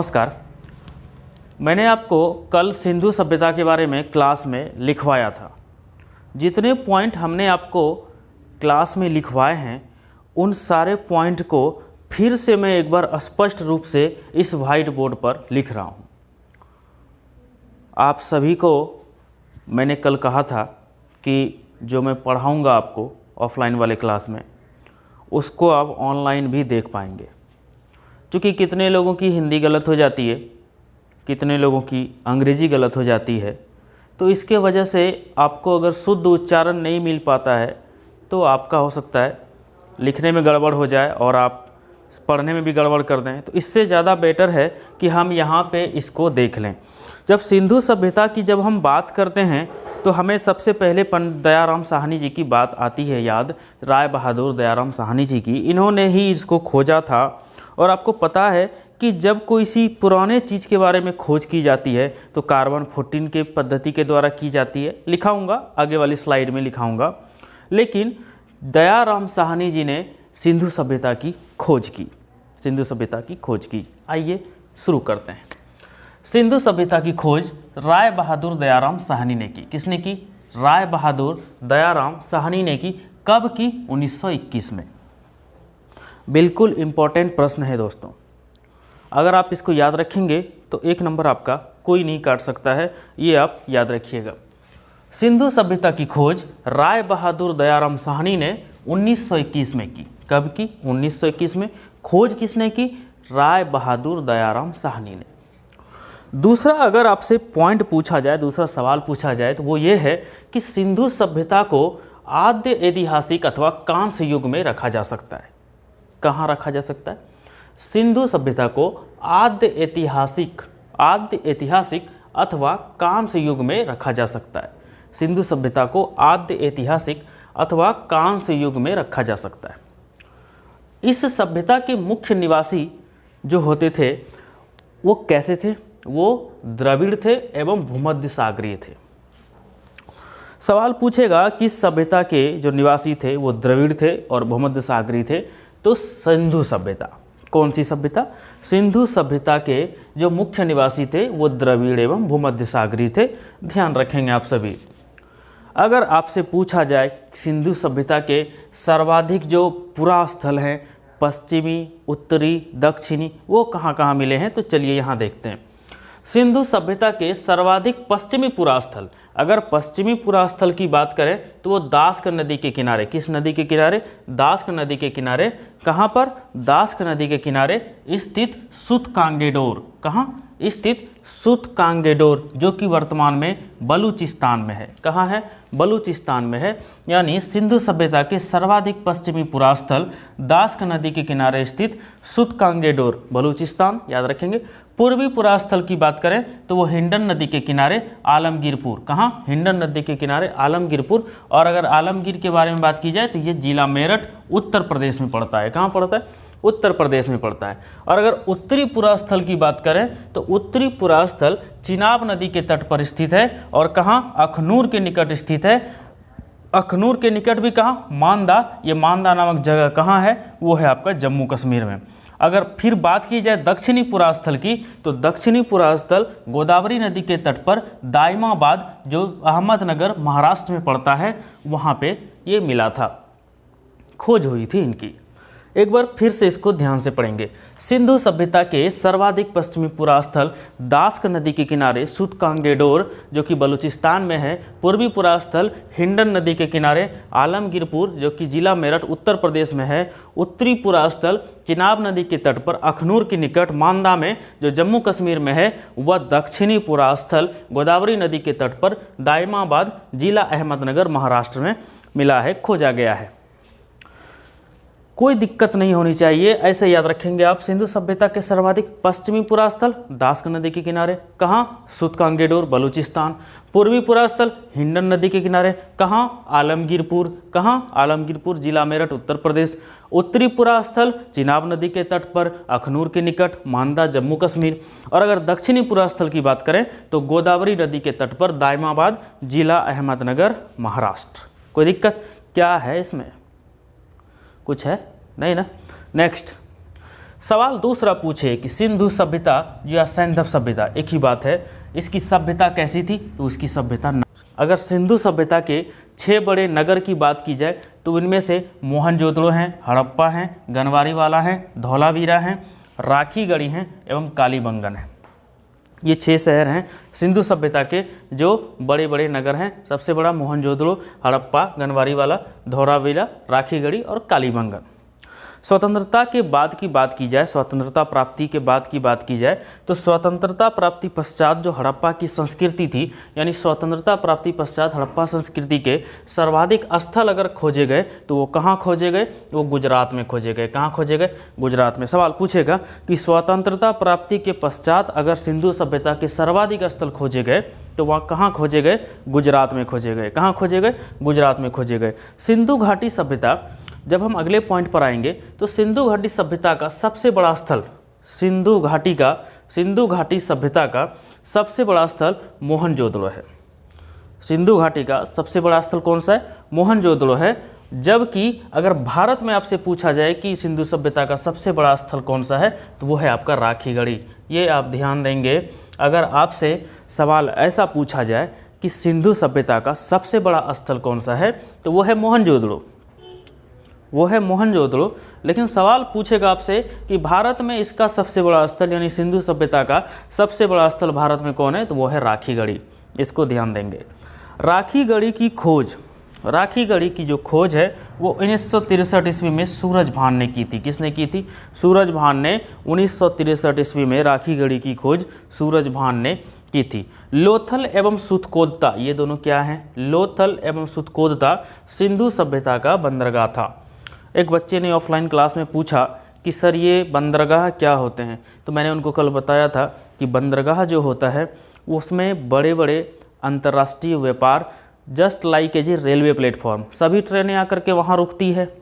नमस्कार। मैंने आपको कल सिंधु सभ्यता के बारे में क्लास में लिखवाया था। जितने पॉइंट हमने आपको क्लास में लिखवाए हैं उन सारे पॉइंट को फिर से मैं एक बार स्पष्ट रूप से इस वाइट बोर्ड पर लिख रहा हूँ। आप सभी को मैंने कल कहा था कि जो मैं पढ़ाऊँगा आपको ऑफलाइन वाले क्लास में उसको आप ऑनलाइन भी देख पाएंगे, क्योंकि कितने लोगों की हिंदी गलत हो जाती है, कितने लोगों की अंग्रेज़ी गलत हो जाती है। तो इसके वजह से आपको अगर शुद्ध उच्चारण नहीं मिल पाता है तो आपका हो सकता है लिखने में गड़बड़ हो जाए और आप पढ़ने में भी गड़बड़ कर दें। तो इससे ज़्यादा बेटर है कि हम यहाँ पे इसको देख लें। जब सिंधु सभ्यता की जब हम बात करते हैं तो हमें सबसे पहले पंडित दयाराम साहनी जी की बात आती है याद। राय बहादुर दयाराम साहनी जी की, इन्होंने ही इसको खोजा था। और आपको पता है कि जब कोई सी पुराने चीज़ के बारे में खोज की जाती है तो कार्बन 14 के पद्धति के द्वारा की जाती है। लिखाऊंगा, आगे वाली स्लाइड में लिखाऊंगा। लेकिन दयाराम साहनी जी ने सिंधु सभ्यता की खोज की, सिंधु सभ्यता की खोज की। आइए शुरू करते हैं। सिंधु सभ्यता की खोज राय बहादुर दयाराम साहनी ने की। किसने की? राय बहादुर दयाराम साहनी ने की। कब की? 1921 में। बिल्कुल इम्पोर्टेंट प्रश्न है दोस्तों। अगर आप इसको याद रखेंगे तो 1 नंबर आपका कोई नहीं काट सकता है, ये आप याद रखिएगा। सिंधु सभ्यता की खोज राय बहादुर दयाराम साहनी ने 1921 में की। कब की? 1921 में। खोज किसने की? राय बहादुर दयाराम साहनी ने। दूसरा अगर आपसे पॉइंट पूछा जाए, दूसरा सवाल पूछा जाए तो वो ये है कि सिंधु सभ्यता को आद्य ऐतिहासिक अथवा कांस्य युग में रखा जा सकता है। कहाँ रखा जा सकता है? सिंधु सभ्यता को आद्य ऐतिहासिक अथवा कांस्य युग में रखा जा सकता है। सिंधु सभ्यता को आद्य ऐतिहासिक अथवा कांस्य युग में रखा जा सकता है। इस सभ्यता के मुख्य निवासी जो होते थे वो कैसे थे? वो द्रविड़ थे एवं भूमध्य सागरीय थे। सवाल पूछेगा कि सभ्यता के जो निवासी थे वो द्रविड़ थे और भूमध्य सागरीय थे, तो सिंधु सभ्यता, कौन सी सभ्यता? सिंधु सभ्यता के जो मुख्य निवासी थे वो द्रविड़ एवं भूमध्य सागरीय थे। ध्यान रखेंगे आप सभी। अगर आपसे पूछा जाए सिंधु सभ्यता के सर्वाधिक जो पुरास्थल हैं, पश्चिमी, उत्तरी, दक्षिणी, वो कहाँ कहाँ मिले हैं, तो चलिए यहाँ देखते हैं। सिंधु सभ्यता के सर्वाधिक पश्चिमी पुरास्थल, अगर पश्चिमी पुरास्थल की बात करें तो वो दास्क नदी के किनारे। किस नदी के किनारे? दास्क नदी के किनारे। कहाँ पर? दास्क नदी के किनारे स्थित सूतकांगेडोर। कहाँ स्थित? सूतकांगेडोर, जो कि वर्तमान में बलूचिस्तान में है। कहाँ है? बलूचिस्तान में है। यानी सिंधु सभ्यता के सर्वाधिक पश्चिमी पुरास्थल दास्क नदी के किनारे स्थित सूतकांगेडोर, बलूचिस्तान, याद रखेंगे। पूर्वी पुरास्थल की बात करें तो वो हिंडन नदी के किनारे आलमगीरपुर। कहाँ? हिंडन नदी के किनारे आलमगीरपुर। और अगर आलमगीर के बारे में बात की जाए तो ये जिला मेरठ उत्तर प्रदेश में पड़ता है। कहाँ पड़ता है? उत्तर प्रदेश में पड़ता है। और अगर उत्तरी पुरास्थल की बात करें तो उत्तरी पुरास्थल चिनाब नदी के तट पर स्थित है। और कहाँ? अखनूर के निकट स्थित है। अखनूर के निकट भी कहाँ? मांदा। ये मांदा नामक जगह कहाँ है? वो है आपका जम्मू कश्मीर में। अगर फिर बात की जाए दक्षिणी पुरास्थल की तो दक्षिणी पुरास्थल गोदावरी नदी के तट पर दाइमाबाद, जो अहमदनगर महाराष्ट्र में पड़ता है, वहाँ पे ये मिला था, खोज हुई थी इनकी। एक बार फिर से इसको ध्यान से पढ़ेंगे। सिंधु सभ्यता के सर्वाधिक पश्चिमी पुरास्थल दास्क नदी के किनारे सूतकांगेडोर, जो कि बलूचिस्तान में है। पूर्वी पुरास्थल हिंडन नदी के किनारे आलमगीरपुर, जो कि जिला मेरठ उत्तर प्रदेश में है। उत्तरी पुरास्थल चिनाब नदी के तट पर अखनूर के निकट मांदा में, जो जम्मू कश्मीर में है। वह दक्षिणी पुरास्थल गोदावरी नदी के तट पर दाइमाबाद, जिला अहमदनगर, महाराष्ट्र में मिला है, खोजा गया है। कोई दिक्कत नहीं होनी चाहिए, ऐसे याद रखेंगे आप। सिंधु सभ्यता के सर्वाधिक पश्चिमी पुरास्थल दास्क नदी के किनारे। कहाँ? सूतकांगेडोर, बलूचिस्तान। पूर्वी पुरास्थल हिंडन नदी के किनारे। कहाँ? आलमगीरपुर। कहाँ? आलमगीरपुर, जिला मेरठ उत्तर प्रदेश। उत्तरी पुरास्थल चिनाब नदी के तट पर अखनूर के निकट मांदा, जम्मू कश्मीर। और अगर दक्षिणी पुरास्थल की बात करें तो गोदावरी नदी के तट पर दाइमाबाद, जिला अहमदनगर, महाराष्ट्र। कोई दिक्कत क्या है इसमें? कुछ है? नहीं ना। नेक्स्ट, सवाल दूसरा पूछे कि सिंधु सभ्यता या सैंधव सभ्यता एक ही बात है, इसकी सभ्यता कैसी थी, तो उसकी सभ्यता अगर सिंधु सभ्यता के 6 बड़े नगर की बात की जाए तो इनमें से मोहनजोदड़ो हैं, हड़प्पा हैं, गनवारीवाला हैं, धौलावीरा हैं, राखीगढ़ी हैं एवं कालीबंगन है। ये 6 शहर हैं सिंधु सभ्यता के जो बड़े बड़े नगर हैं। सबसे बड़ा मोहनजोदड़ो, हड़प्पा, गनवारीवाला, धौलावीरा, राखीगढ़ी और कालीबंगन। स्वतंत्रता के बाद की बात की जाए, स्वतंत्रता प्राप्ति के बाद की बात की जाए तो स्वतंत्रता प्राप्ति पश्चात जो हड़प्पा की संस्कृति थी, यानी स्वतंत्रता प्राप्ति पश्चात हड़प्पा संस्कृति के सर्वाधिक स्थल अगर खोजे गए तो वो कहाँ खोजे गए, वो गुजरात में खोजे गए। कहाँ खोजे गए? गुजरात में। सवाल पूछेगा कि स्वतंत्रता प्राप्ति के पश्चात अगर सिंधु सभ्यता के सर्वाधिक स्थल खोजे गए तो वहाँ कहाँ खोजे गए? गुजरात में खोजे गए। कहाँ खोजे गए? गुजरात में खोजे गए। सिंधु घाटी सभ्यता, जब हम अगले पॉइंट पर आएंगे तो सिंधु घाटी सभ्यता का सबसे बड़ा स्थल, सिंधु घाटी सभ्यता का सबसे बड़ा स्थल मोहनजोदड़ो है। सिंधु घाटी का सबसे बड़ा स्थल कौन सा है? मोहनजोदड़ो है। जबकि अगर भारत में आपसे पूछा जाए कि सिंधु सभ्यता का सबसे बड़ा स्थल कौन सा है तो वो है आपका राखीगढ़ी। ये आप ध्यान देंगे, अगर आपसे सवाल ऐसा पूछा जाए कि सिंधु सभ्यता का सबसे बड़ा स्थल कौन सा है तो वो है मोहनजोदड़ो, वो है मोहनजोदड़ो। लेकिन सवाल पूछेगा आपसे कि भारत में इसका सबसे बड़ा स्थल यानी सिंधु सभ्यता का सबसे बड़ा स्थल भारत में कौन है तो वो है राखीगढ़ी। इसको ध्यान देंगे। राखीगढ़ी की खोज, राखीगढ़ी की जो खोज है वो 1963 ईस्वी में सूरजभान ने की थी। किसने की थी? सूरजभान ने 1963 ईस्वी में राखीगढ़ी की खोज सूरजभान ने की थी। लोथल एवं सुतकोदता, ये दोनों क्या हैं? लोथल एवं सुतकोदता सिंधु सभ्यता का बंदरगाह था। एक बच्चे ने ऑफलाइन क्लास में पूछा कि सर ये बंदरगाह क्या होते हैं, तो मैंने उनको कल बताया था कि बंदरगाह जो होता है उसमें बड़े बड़े अंतर्राष्ट्रीय व्यापार, जस्ट लाइक ए जी रेलवे प्लेटफॉर्म, सभी ट्रेनें आकर के वहाँ रुकती है,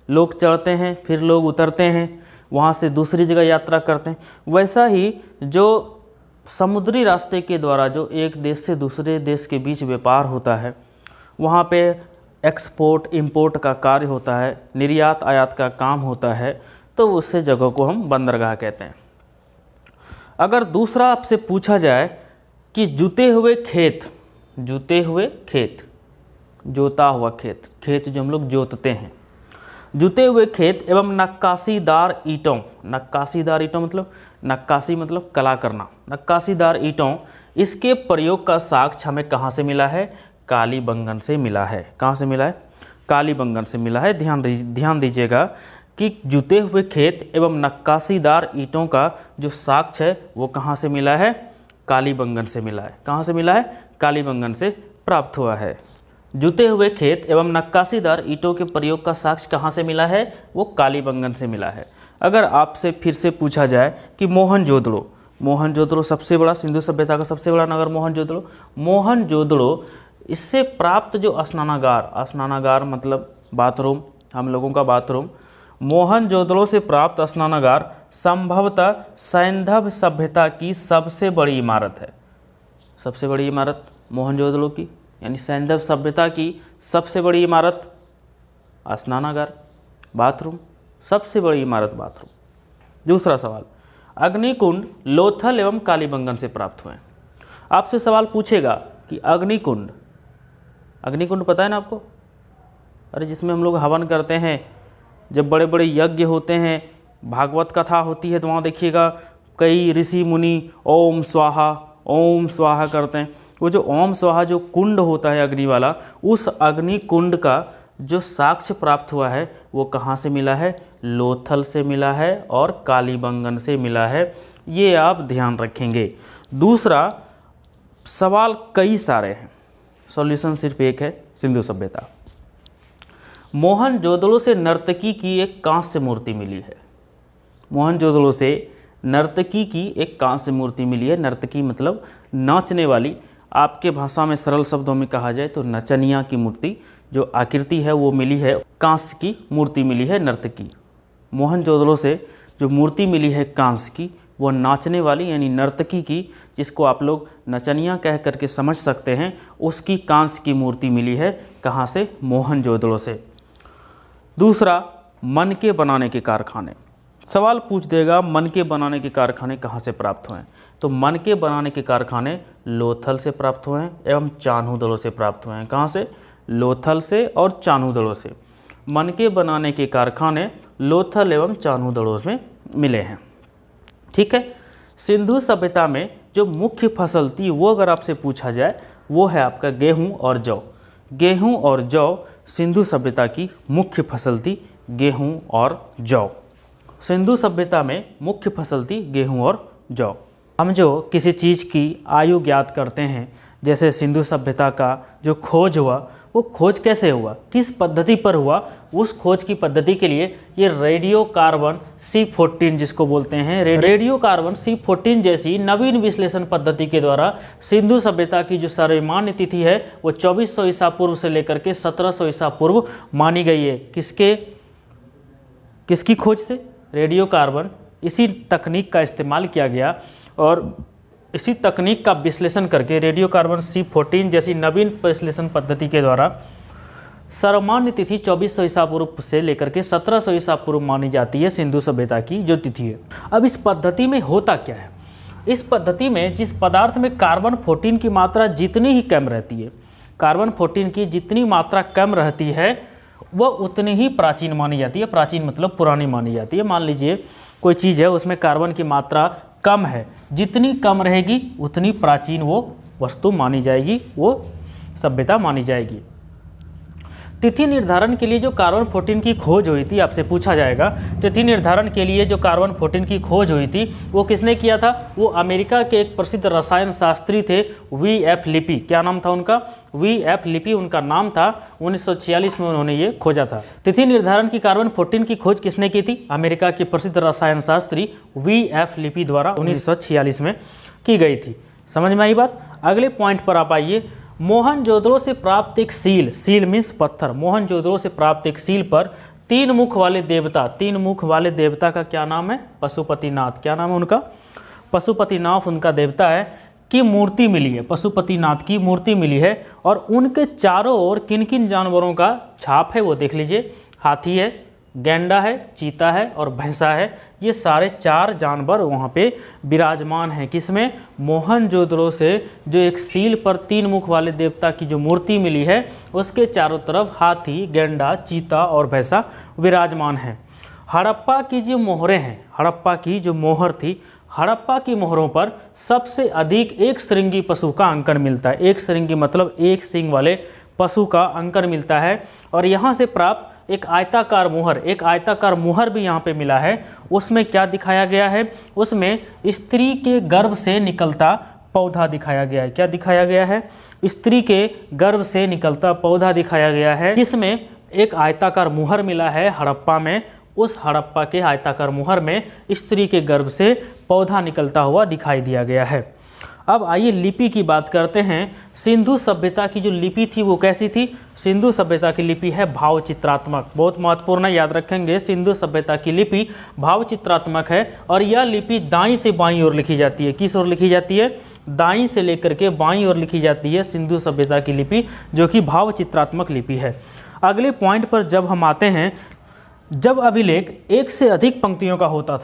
लोग चढ़ते हैं, फिर लोग उतरते हैं, वहाँ से दूसरी जगह यात्रा करते हैं। वैसा ही जो समुद्री रास्ते के द्वारा जो एक देश से दूसरे देश के बीच व्यापार होता है, वहाँ पे एक्सपोर्ट इंपोर्ट का कार्य होता है, निर्यात आयात का काम होता है, तो उससे जगह को हम बंदरगाह कहते हैं। अगर दूसरा आपसे पूछा जाए कि जुते हुए खेत, जोता हुआ खेत, खेत जो हम लोग जोतते हैं, जुते हुए खेत एवं नक्काशीदार ईंटों, नक्काशीदार ईंटों मतलब नक्काशी मतलब कला करना, नक्काशीदार ईंटों, इसके प्रयोग का साक्ष्य हमें कहाँ से मिला है? कालीबंगन से मिला है। कहाँ से मिला है? कालीबंगन से मिला है। ध्यान दीजिएगा कि जुते हुए खेत एवं नक्काशीदार ईंटों का जो साक्ष्य है वो कहाँ से मिला है? कालीबंगन से मिला है। कहाँ से मिला है? कालीबंगन से प्राप्त हुआ है। जुते हुए खेत एवं नक्काशीदार ईंटों के प्रयोग का साक्ष्य कहाँ से मिला है? वो कालीबंगन से मिला है। अगर आपसे फिर से पूछा जाए कि मोहनजोदड़ो सबसे बड़ा, सिंधु सभ्यता का सबसे बड़ा नगर मोहनजोदड़ो, इससे प्राप्त जो स्नानागार मतलब बाथरूम, हम लोगों का बाथरूम, मोहनजोदड़ो से प्राप्त स्नानागार संभवतः सैंधव सभ्यता की सबसे बड़ी इमारत है। सबसे बड़ी इमारत मोहनजोदड़ो की, यानी सैंधव सभ्यता की सबसे बड़ी इमारत स्नानागार, बाथरूम, सबसे बड़ी इमारत बाथरूम। दूसरा सवाल, अग्निकुंड लोथल एवं कालीबंगन से प्राप्त हुए। आपसे सवाल पूछेगा कि अग्निकुंड पता है ना आपको? अरे जिसमें हम लोग हवन करते हैं, जब बड़े बड़े यज्ञ होते हैं, भागवत कथा होती है, तो वहाँ देखिएगा कई ऋषि मुनि ओम स्वाहा करते हैं। वो जो ओम स्वाहा जो कुंड होता है अग्नि वाला, उस अग्नि कुंड का जो साक्ष्य प्राप्त हुआ है वो कहाँ से मिला है? लोथल से मिला है और कालीबंगन से मिला है। ये आप ध्यान रखेंगे। दूसरा सवाल कई सारे हैं, सॉल्यूशन सिर्फ एक है, सिंधु सभ्यता। मोहनजोदड़ो से नर्तकी की एक कांस्य मूर्ति मिली है। मोहनजोदड़ो से नर्तकी की एक कांस्य मूर्ति मिली है। नर्तकी मतलब नाचने वाली, आपके भाषा में सरल शब्दों में कहा जाए तो नचनिया की मूर्ति जो आकृति है वो मिली है, कांस्य की मूर्ति मिली है नर्तकी। मोहनजोदड़ो से जो मूर्ति मिली है कांस्य की, वो नाचने वाली यानी नर्तकी की, जिसको आप लोग नचनिया कह करके समझ सकते हैं, उसकी कांस्य की मूर्ति मिली है। कहाँ से? मोहनजोदड़ो से। दूसरा, मनके बनाने के कारखाने। सवाल पूछ देगा मनके बनाने के कारखाने कहाँ से प्राप्त हुए हैं, तो मनके बनाने के कारखाने लोथल से प्राप्त हुए हैं एवं चान्हू दलों से प्राप्त हुए हैं। कहाँ से? लोथल से और चान्हू दलों से। मनके बनाने के कारखाने लोथल एवं चान्हू दलों में मिले हैं। ठीक है। सिंधु सभ्यता में जो मुख्य फसल थी वो अगर आपसे पूछा जाए वो है आपका गेहूं और जौ। गेहूं और जौ सिंधु सभ्यता की मुख्य फसल थी, गेहूं और जौ। सिंधु सभ्यता में मुख्य फसल थी गेहूं और जौ। हम जो किसी चीज़ की आयु ज्ञात करते हैं, जैसे सिंधु सभ्यता का जो खोज हुआ वो खोज कैसे हुआ, किस पद्धति पर हुआ, उस खोज की पद्धति के लिए ये रेडियो कार्बन C14 जिसको बोलते हैं, रेडियो कार्बन C14 जैसी नवीन विश्लेषण पद्धति के द्वारा सिंधु सभ्यता की जो सर्वमान्य तिथि है वो 2400 ईसा पूर्व से लेकर के 1700 ईसा पूर्व मानी गई है। किसकी खोज से? Radio carbon. इसी तकनीक का इस्तेमाल किया गया और इसी तकनीक का विश्लेषण करके रेडियो कार्बन C14 जैसी नवीन विश्लेषण पद्धति के द्वारा सर्वमान्य तिथि 2400 ईसा पूर्व से लेकर के 1700 ईसा पूर्व मानी जाती है सिंधु सभ्यता की जो तिथि है। अब इस पद्धति में होता क्या है? इस पद्धति में जिस पदार्थ में कार्बन 14 की मात्रा जितनी ही कम रहती है, कार्बन 14 की जितनी मात्रा कम रहती है वह उतनी ही प्राचीन मानी जाती है। प्राचीन मतलब पुरानी मानी जाती है। मान लीजिए कोई चीज़ है उसमें कार्बन की मात्रा कम है, जितनी कम रहेगी उतनी प्राचीन वो वस्तु मानी जाएगी, वो सभ्यता मानी जाएगी। तिथि निर्धारण के लिए जो कार्बन 14 की खोज हुई थी, आपसे पूछा जाएगा तिथि निर्धारण के लिए जो कार्बन 14 की खोज हुई थी वो किसने किया था? वो अमेरिका के एक प्रसिद्ध रसायन शास्त्री थे V.F. लिपी। क्या नाम था उनका? V.F. लिपी उनका नाम था। 1946 में उन्होंने ये खोजा था। तिथि निर्धारण की कार्बन 14 की खोज किसने की थी? अमेरिका के प्रसिद्ध रसायन शास्त्री V.F. लिपी द्वारा 1946 में की गई थी। समझ में आई बात? अगले पॉइंट पर आप आइए। मोहनजोदड़ो से प्राप्त एक सील, सील मीन्स पत्थर, मोहनजोदड़ो से प्राप्त एक सील पर 3 मुख वाले देवता का क्या नाम है? पशुपतिनाथ। क्या नाम है उनका? पशुपतिनाथ उनका देवता है की मूर्ति मिली है। पशुपतिनाथ की मूर्ति मिली है और उनके चारों ओर किन किन जानवरों का छाप है वो देख लीजिए। हाथी है, गैंडा है, चीता है और भैंसा है। ये सारे 4 जानवर वहाँ पे विराजमान हैं। किसमें? मोहनजोदड़ो से जो एक सील पर 3 मुख वाले देवता की जो मूर्ति मिली है उसके चारों तरफ हाथी, गैंडा, चीता और भैंसा विराजमान हैं। हड़प्पा की जो मोहरें हैं, हड़प्पा की जो मोहर थी, हड़प्पा की मोहरों पर सबसे अधिक एक श्रृंगी पशु का अंकन मिलता है। एक श्रृंगी मतलब एक सींग वाले पशु का अंकन मिलता है। और यहाँ से प्राप्त एक आयताकार मुहर भी यहाँ पे मिला है। उसमें क्या दिखाया गया है? उसमें स्त्री के गर्भ से निकलता पौधा दिखाया गया है। क्या दिखाया गया है? स्त्री के गर्भ से निकलता पौधा दिखाया गया है। जिसमें एक आयताकार मुहर मिला है हड़प्पा में। उस हड़प्पा के आयताकार मुहर में स्त्री के गर्भ से पौधा निकलता हुआ दिखाई दिया गया है। अब आइए लिपि की बात करते हैं। सिंधु सभ्यता की जो लिपि थी वो कैसी थी? सिंधु सभ्यता की लिपि है भाव चित्रात्मक। बहुत महत्वपूर्ण है, याद रखेंगे। सिंधु सभ्यता की लिपि भाव चित्रात्मक है और यह लिपि दाईं से बाईं ओर लिखी जाती है। किस ओर लिखी जाती है? दाईं से लेकर के बाईं ओर लिखी जाती है सिंधु सभ्यता की लिपि, जो कि भाव चित्रात्मक लिपि है। अगले पॉइंट पर जब हम आते हैं, जब अभिलेख एक से अधिक पंक्तियों का होता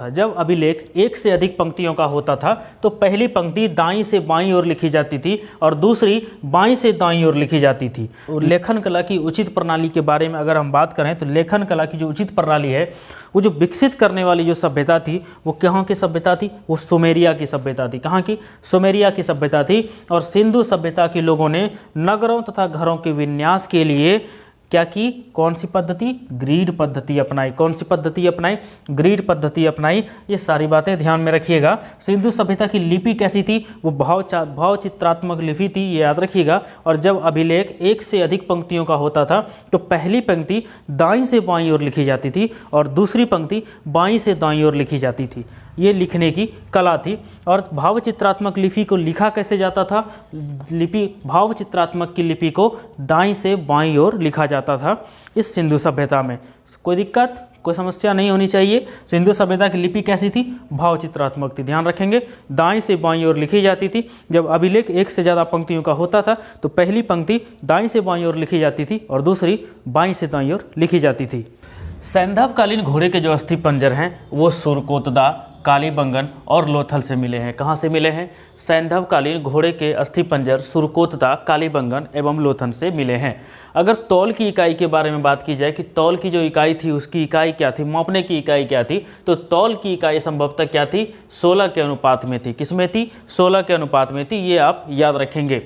था, तो पहली पंक्ति दाईं से बाईं ओर लिखी जाती थी और दूसरी बाईं से दाईं ओर लिखी जाती थी। और लेखन कला की उचित प्रणाली के बारे में अगर हम बात करें तो लेखन कला की जो उचित प्रणाली है वो जो विकसित करने वाली जो सभ्यता थी वो कहाँ की सभ्यता थी? वो सुमेरिया की सभ्यता थी। कहाँ की? सुमेरिया की सभ्यता थी। और सिंधु सभ्यता के लोगों ने नगरों तथा घरों के विन्यास के लिए क्या की? कौन सी पद्धति? ग्रीड पद्धति अपनाई। कौन सी पद्धति अपनाई? ग्रीड पद्धति अपनाई। ये सारी बातें ध्यान में रखिएगा। सिंधु सभ्यता की लिपि कैसी थी? वो भाव चित्रात्मक लिपि थी, ये याद रखिएगा। और जब अभिलेख एक से अधिक पंक्तियों का होता था तो पहली पंक्ति दाईं से बाईं ओर लिखी जाती थी और दूसरी पंक्ति बाईं से दाईं ओर लिखी जाती थी। ये लिखने की कला थी। और भाव चित्रात्मक लिपि को लिखा कैसे जाता था? भाव चित्रात्मक की लिपि को दाईं से बाईं ओर लिखा जाता था इस सिंधु सभ्यता में। कोई दिक्कत, कोई समस्या नहीं होनी चाहिए। सिंधु सभ्यता की लिपि कैसी थी? भाव चित्रात्मक थी। ध्यान रखेंगे, दाईं से बाईं ओर लिखी जाती थी। जब अभिलेख एक से ज़्यादा पंक्तियों का होता था तो पहली पंक्ति दाईं से बाईं ओर लिखी जाती थी और दूसरी बाईं से दाईं ओर लिखी जाती थी। सैंधवकालीन घोड़े के जो अस्थि पंजर हैं वो सुरकोतदा, कालीबंगन और लोथल से मिले हैं। कहाँ से मिले हैं? सैंधवकालीन घोड़े के अस्थि पंजर सुरकोतदा, कालीबंगन एवं लोथल से मिले हैं। अगर तौल की इकाई के बारे में बात की जाए कि तौल की जो इकाई थी उसकी इकाई क्या थी, मापने की इकाई क्या थी, तो तौल की इकाई संभवतः क्या थी? 16 के अनुपात में थी। किसमें थी? 16 के अनुपात में थी। ये आप याद रखेंगे।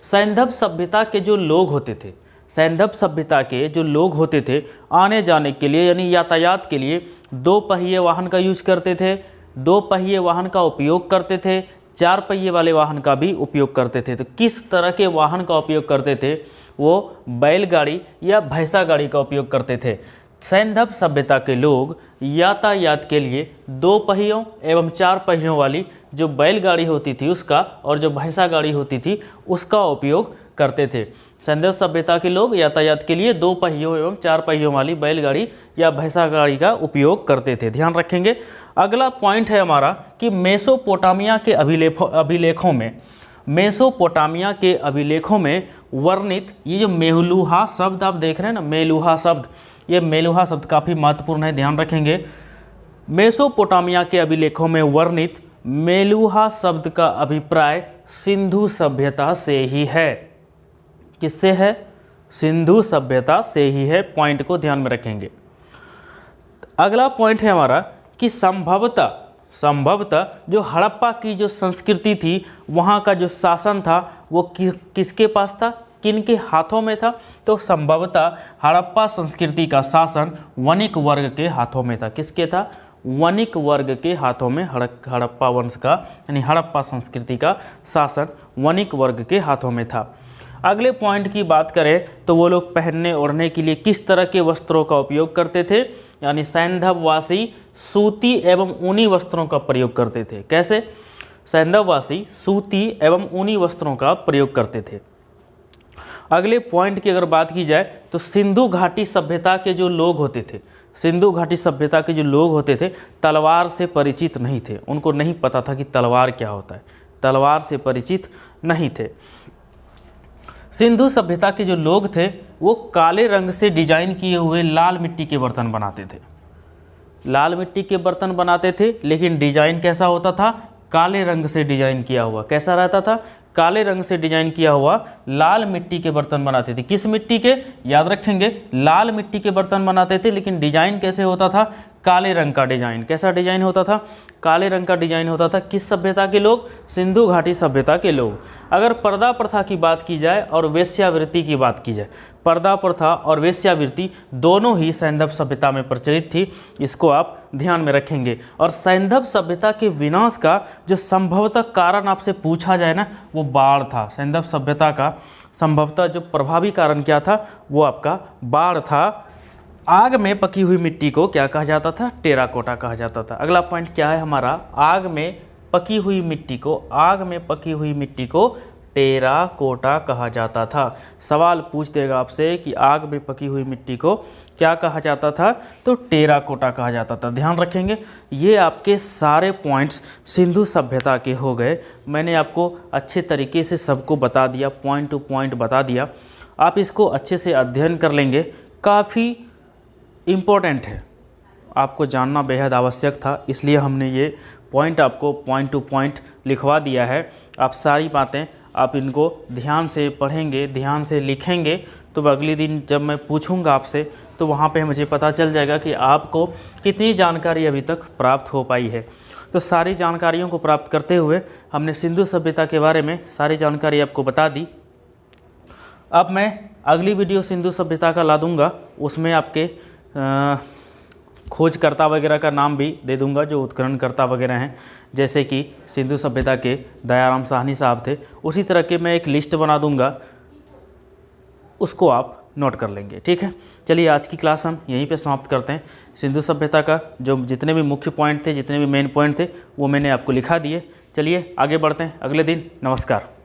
सैंधव सभ्यता के जो लोग होते थे, सैंधव सभ्यता के जो लोग होते थे आने जाने के लिए यानी यातायात के लिए 2 पहिए वाहन का यूज करते थे, 2 पहिए वाहन का उपयोग करते थे, 4 पहिए वाले वाहन का भी उपयोग करते थे। तो किस तरह के वाहन का उपयोग करते थे? वो बैलगाड़ी या भैंसा गाड़ी का उपयोग करते थे। सैंधव सभ्यता के लोग यातायात के लिए 2 पहियों एवं 4 पहियों वाली जो बैलगाड़ी होती थी उसका और जो भैंसा गाड़ी होती थी उसका उपयोग करते थे। सैंधव सभ्यता के लोग यातायात के लिए 2 पहियों एवं 4 पहियों वाली बैलगाड़ी या भैंसा गाड़ी का उपयोग करते थे। ध्यान रखेंगे। अगला पॉइंट है हमारा कि मेसोपोटामिया के अभिलेखों में, मेसोपोटामिया के अभिलेखों में वर्णित ये जो मेलुहा शब्द आप देख रहे हैं ना, मेलुहा शब्द, ये मेलुहा शब्द काफ़ी महत्वपूर्ण है, ध्यान रखेंगे। मेसोपोटामिया के अभिलेखों में वर्णित मेलुहा शब्द का अभिप्राय सिंधु सभ्यता से ही है। किससे है? सिंधु सभ्यता से ही है। पॉइंट को ध्यान में रखेंगे। अगला पॉइंट है हमारा कि संभवतः जो हड़प्पा की जो संस्कृति थी वहाँ का जो शासन था वो किसके पास था, किन के हाथों में था? तो संभवतः हड़प्पा संस्कृति का शासन वणिक वर्ग के हाथों में था। किसके था? वणिक वर्ग के हाथों में हड़प्पा वंश का यानी हड़प्पा संस्कृति का शासन वणिक वर्ग के हाथों में था। अगले पॉइंट की बात करें तो वो लोग पहनने ओढ़ने के लिए किस तरह के वस्त्रों का उपयोग करते थे? यानी सैंधववासी सूती एवं ऊनी वस्त्रों का प्रयोग करते थे। कैसे? सैंधववासी सूती एवं ऊनी वस्त्रों का प्रयोग करते थे। अगले पॉइंट की अगर बात की जाए तो सिंधु घाटी सभ्यता के जो लोग होते थे, सिंधु घाटी सभ्यता के जो लोग होते थे तलवार से परिचित नहीं थे। उनको नहीं पता था कि तलवार क्या होता है, तलवार से परिचित नहीं थे। सिंधु सभ्यता के जो लोग थे वो काले रंग से डिजाइन किए हुए लाल मिट्टी के बर्तन बनाते थे। लाल मिट्टी के बर्तन बनाते थे, लेकिन डिजाइन कैसा होता था? काले रंग से डिजाइन किया हुआ। कैसा रहता था? काले रंग से डिजाइन किया हुआ लाल मिट्टी के बर्तन बनाते थे। किस मिट्टी के? याद रखेंगे, लाल मिट्टी के बर्तन बनाते थे, लेकिन डिजाइन कैसे होता था? काले रंग का डिजाइन। कैसा डिजाइन होता था? काले रंग का डिजाइन होता था। किस सभ्यता के लोग? सिंधु घाटी सभ्यता के लोग। अगर पर्दा प्रथा की बात की जाए और वेश्यावृत्ति की बात की जाए, पर्दा प्रथा और वेश्यावृत्ति दोनों ही सैंधव सभ्यता में प्रचलित थी। इसको आप ध्यान में रखेंगे। और सैंधव सभ्यता के विनाश का जो संभवतः कारण आपसे पूछा जाए ना, वो बाढ़ था। सैंधव सभ्यता का संभवतः जो प्रभावी कारण क्या था? वो आपका बाढ़ था। आग में पकी हुई मिट्टी को क्या कहा जाता था? टेराकोटा कहा जाता था। अगला पॉइंट क्या है हमारा? आग में पकी हुई मिट्टी को, आग में पकी हुई मिट्टी को टेराकोटा कहा जाता था। सवाल पूछ देगा आपसे कि आग में पकी हुई मिट्टी को क्या कहा जाता था? तो टेराकोटा कहा जाता था। ध्यान रखेंगे। ये आपके सारे पॉइंट्स सिंधु सभ्यता के हो गए। मैंने आपको अच्छे तरीके से सबको बता दिया, पॉइंट टू पॉइंट बता दिया। आप इसको अच्छे से अध्ययन कर लेंगे। काफ़ी इम्पोर्टेंट है, आपको जानना बेहद आवश्यक था, इसलिए हमने ये पॉइंट आपको पॉइंट टू पॉइंट लिखवा दिया है। आप सारी बातें आप इनको ध्यान से पढ़ेंगे, ध्यान से लिखेंगे, तो अगले दिन जब मैं पूछूंगा आपसे तो वहाँ पे मुझे पता चल जाएगा कि आपको कितनी जानकारी अभी तक प्राप्त हो पाई है। तो सारी जानकारियों को प्राप्त करते हुए हमने सिंधु सभ्यता के बारे में सारी जानकारी आपको बता दी। अब मैं अगली वीडियो सिंधु सभ्यता का ला दूँगा, उसमें आपके खोजकर्ता वगैरह का नाम भी दे दूंगा जो उत्खननकर्ता वगैरह हैं, जैसे कि सिंधु सभ्यता के दयाराम साहनी साहब थे। उसी तरह के मैं एक लिस्ट बना दूंगा, उसको आप नोट कर लेंगे। ठीक है, चलिए आज की क्लास हम यहीं पे समाप्त करते हैं। सिंधु सभ्यता का जो जितने भी मुख्य पॉइंट थे, जितने भी मेन पॉइंट थे, वो मैंने आपको लिखा दिए। चलिए आगे बढ़ते हैं अगले दिन। नमस्कार।